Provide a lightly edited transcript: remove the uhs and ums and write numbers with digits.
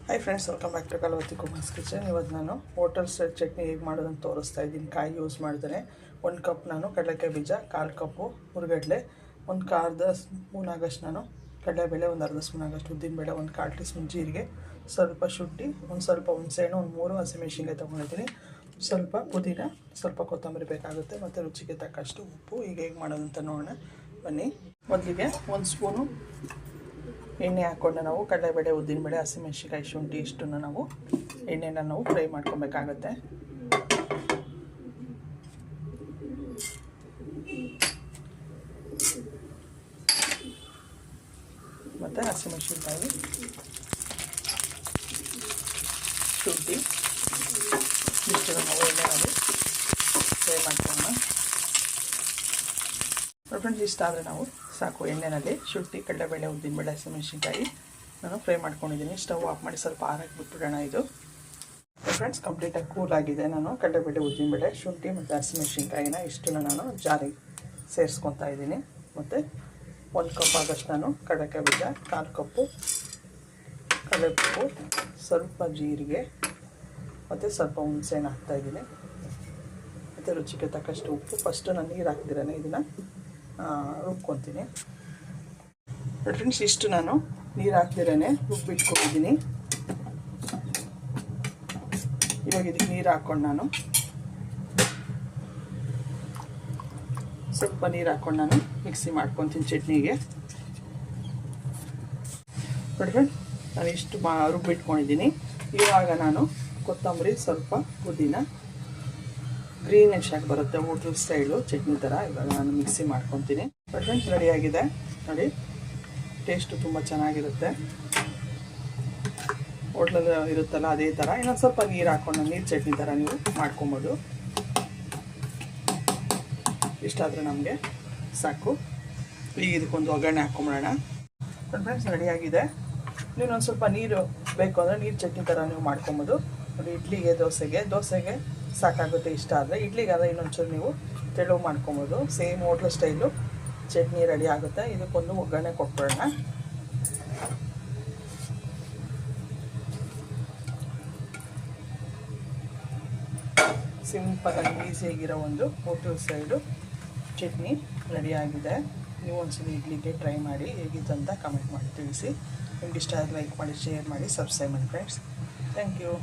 Hi friends, welcome back to Kalavathi Kumar's kitchen. ಇವತ್ತು ನಾನು hotel style chutney ಹೇಗೆ ಮಾಡೋದಂತ ತೋರಿಸ್ತಾ ಇದ್ದೀನಿ. ಕಾಯಿ ಯೂಸ್ ಮಾಡ್ತೇನೆ. 1 ಕಪ್ ನಾನು ಕಡಲೆಕಾಯಿ ಬೀಜ, 1/4 ಕಪ್ಪು ಹುರ್ಗಡ್ಲೆ, ಒಂದು ಅರ್ಧ ಸ್ಪೂನ್ ಆಗಷ್ಟು ನಾನು ಕಡಲೆಬೇಳೆ, ಒಂದು ಅರ್ಧ ಸ್ಪೂನ್ ಆಗಷ್ಟು ಉದ್ದಿನಬೇಳೆ, ಒಂದು 1/4 ಟೀ ಸ್ಪೂನ್ ಜೀರಿಗೆ, ಸ್ವಲ್ಪ ಶುಂಠಿ, ಒಂದು ಸ್ವಲ್ಪ ಹುಣಸೆಹಣ್ಣು, ಒಂದು 3 ಹಸಿಮೆಣಸಿನ್ಕಾಯಿ ತೊಗೊಂಡಿದ್ದೀನಿ, ಸ್ವಲ್ಪ ಪುದೀನ, ಸ್ವಲ್ಪ ಕೊತ್ತಂಬರಿ ಬೇಕಾಗುತ್ತೆ, ಮತ್ತು ರುಚಿಗೆ ತಕ್ಕಷ್ಟು ಉಪ್ಪು. ಈಗ ಹೇಗೆ ಮಾಡೋದಂತ ನೋಡೋಣ ಬನ್ನಿ. ಮೊದಲಿಗೆ 1 ಸ್ಪೂನು ಎಣ್ಣೆ ಹಾಕ್ಕೊಂಡು ನಾವು ಕಡಲೆಬೇಳೆ, ಉದ್ದಿನಬೇಳೆ, ಹಸಿಮೆಣಸಿನ್ಕಾಯಿ, ಶುಂಠಿ ಇಷ್ಟನ್ನು ನಾವು ಎಣ್ಣೆನ ನಾವು ಫ್ರೈ ಮಾಡ್ಕೊಬೇಕಾಗತ್ತೆ. ಮತ್ತು ಹಸಿಮೆಣಸಿನ್ಕಾಯಿ, ಶುಂಠಿ ಇಷ್ಟನ್ನು ನಾವು ಎಣ್ಣೆನಲ್ಲಿ ಫ್ರೈ ಮಾಡ್ಕೊಳ್ಳೋಣ. ಫ್ರೆಂಡ್ಸ್, ಇಷ್ಟ ಆದರೆ ನಾವು ಸಾಕು. ಎಣ್ಣೆಯಲ್ಲಿ ಶುಂಠಿ, ಕಡಲೆಬೇಳೆ, ಉದ್ದಿನಬೇಳೆ, ಹಸಿಮೆಣಸಿನ್ಕಾಯಿ ನಾನು ಫ್ರೈ ಮಾಡ್ಕೊಂಡಿದ್ದೀನಿ. ಸ್ಟವ್ ಆಫ್ ಮಾಡಿ ಸ್ವಲ್ಪ ಆರಾಗಿ ಬಿಟ್ಬಿಡೋಣ. ಇದು ಫ್ರೆಂಡ್ಸ್ ಕಂಪ್ಲೀಟಾಗಿ ಕೂಲ್ ಆಗಿದೆ. ನಾನು ಕಡಲೆಬೇಳೆ, ಉದ್ದಿನಬೇಳೆ, ಶುಂಠಿ ಮತ್ತು ಹಸಿಮೆಣಸಿನ್ಕಾಯಿನ ಇಷ್ಟನ್ನು ನಾನು ಜಾರಿಗೆ ಸೇರಿಸ್ಕೊತಾ ಇದ್ದೀನಿ. ಮತ್ತು 1 ಕಪ್ ಆಗಷ್ಟು ನಾನು ಕಡಲೆಕಾಯಿ ಬೀಜ, 1/4 ಕಪ್ಪು ಕಡಲೆಪಪ್ಪು, ಸ್ವಲ್ಪ ಜೀರಿಗೆ ಮತ್ತು ಸ್ವಲ್ಪ ಹುಣಸೆಹಣ್ಣು ಹಾಕ್ತಾಯಿದ್ದೀನಿ. ಮತ್ತು ರುಚಿಗೆ ತಕ್ಕಷ್ಟು ಉಪ್ಪು. ಫಸ್ಟು ನಾನು ನೀರು ಹಾಕ್ದಿರೇ ಇದನ್ನು ರುಬ್ಕೊತೀನಿ. ಫ್ರೆಂಡ್ಸ್, ಇಷ್ಟು ನಾನು ನೀರು ಹಾಕ್ದಿರೇ ರುಬ್ಬಿಟ್ಕೊಂಡಿದ್ದೀನಿ. ಇವಾಗ ಇದಕ್ಕೆ ನೀರು ಹಾಕ್ಕೊಂಡು ನಾನು ಸ್ವಲ್ಪ ನೀರು ಹಾಕ್ಕೊಂಡು ನಾನು ಮಿಕ್ಸಿ ಮಾಡ್ಕೊತೀನಿ ಚಟ್ನಿಗೆ. ನೋಡಿದ್ರೆ ನಾನು ಇಷ್ಟು ರುಬ್ಬಿಟ್ಕೊಂಡಿದ್ದೀನಿ. ಇವಾಗ ನಾನು ಕೊತ್ತಂಬರಿ, ಸ್ವಲ್ಪ ಪುದೀನ, ಗ್ರೀನಿಶ್ ಆಗಿ ಬರುತ್ತೆ ಹೋಟೆಲ್ ಸ್ಟೈಲು ಚಟ್ನಿ ಥರ. ಇವಾಗ ನಾನು ಮಿಕ್ಸಿ ಮಾಡ್ಕೊತೀನಿ. ಫ್ರೆಂಡ್ಸ್, ರೆಡಿಯಾಗಿದೆ ನೋಡಿ. ಟೇಸ್ಟು ತುಂಬ ಚೆನ್ನಾಗಿರುತ್ತೆ. ಹೋಟ್ಲಲ್ಲಿ ಇರುತ್ತಲ್ಲ ಅದೇ ಥರ. ಇನ್ನೊಂದು ಸ್ವಲ್ಪ ನೀರು ಹಾಕ್ಕೊಂಡು ನೀರು ಚಟ್ನಿ ಥರ ನೀವು ಮಾಡ್ಕೊಬೋದು. ಇಷ್ಟಾದರೆ ನಮಗೆ ಸಾಕು. ಈಗ ಇದಕ್ಕೊಂದು ಒಗ್ಗರಣೆ ಹಾಕ್ಕೊಂಬಿಡೋಣ. ಫ್ರೆಂಡ್ಸ್, ರೆಡಿಯಾಗಿದೆ. ನೀವು ಒಂದು ಸ್ವಲ್ಪ ನೀರು ಬೇಕು ಅಂದರೆ ನೀರು ಚಟ್ನಿ ಥರ ನೀವು ಮಾಡ್ಕೊಬೋದು. ನೋಡಿ, ಇಡ್ಲಿಗೆ, ದೋಸೆಗೆ ಸಾಕಾಗುತ್ತೆ. ಇಷ್ಟ ಆದರೆ ಇಡ್ಲಿಗಾದರೆ ಇನ್ನೊಂಚೂರು ನೀವು ತೆಳು ಮಾಡ್ಕೊಬೋದು. Same hotel style chutney ready ಆಗುತ್ತೆ. ಇದಕ್ಕೊಂದು ಒಗ್ಗರಣೆ ಕೊಟ್ಬಿಡೋಣ. ಸಿಂಪಲಾಗಿ ಈಸಿಯಾಗಿರೋ ಒಂದು ಹೋಟೆಲ್ ಸ್ಟೈಲು ಚಟ್ನಿ ರೆಡಿಯಾಗಿದೆ. ನೀವು ಒಂದ್ಸಲ ಇಡ್ಲಿಗೆ ಟ್ರೈ ಮಾಡಿ, ಹೇಗಿತ್ತು ಅಂತ ಕಮೆಂಟ್ ಮಾಡಿ ತಿಳಿಸಿ. ನಿಮ್ಗೆ ಇಷ್ಟ ಆದರೆ ಲೈಕ್ ಮಾಡಿ, ಶೇರ್ ಮಾಡಿ, ಸಬ್ಸ್ಕ್ರೈಬ್ ಮಾಡಿ ಫ್ರೆಂಡ್ಸ್. Thank you.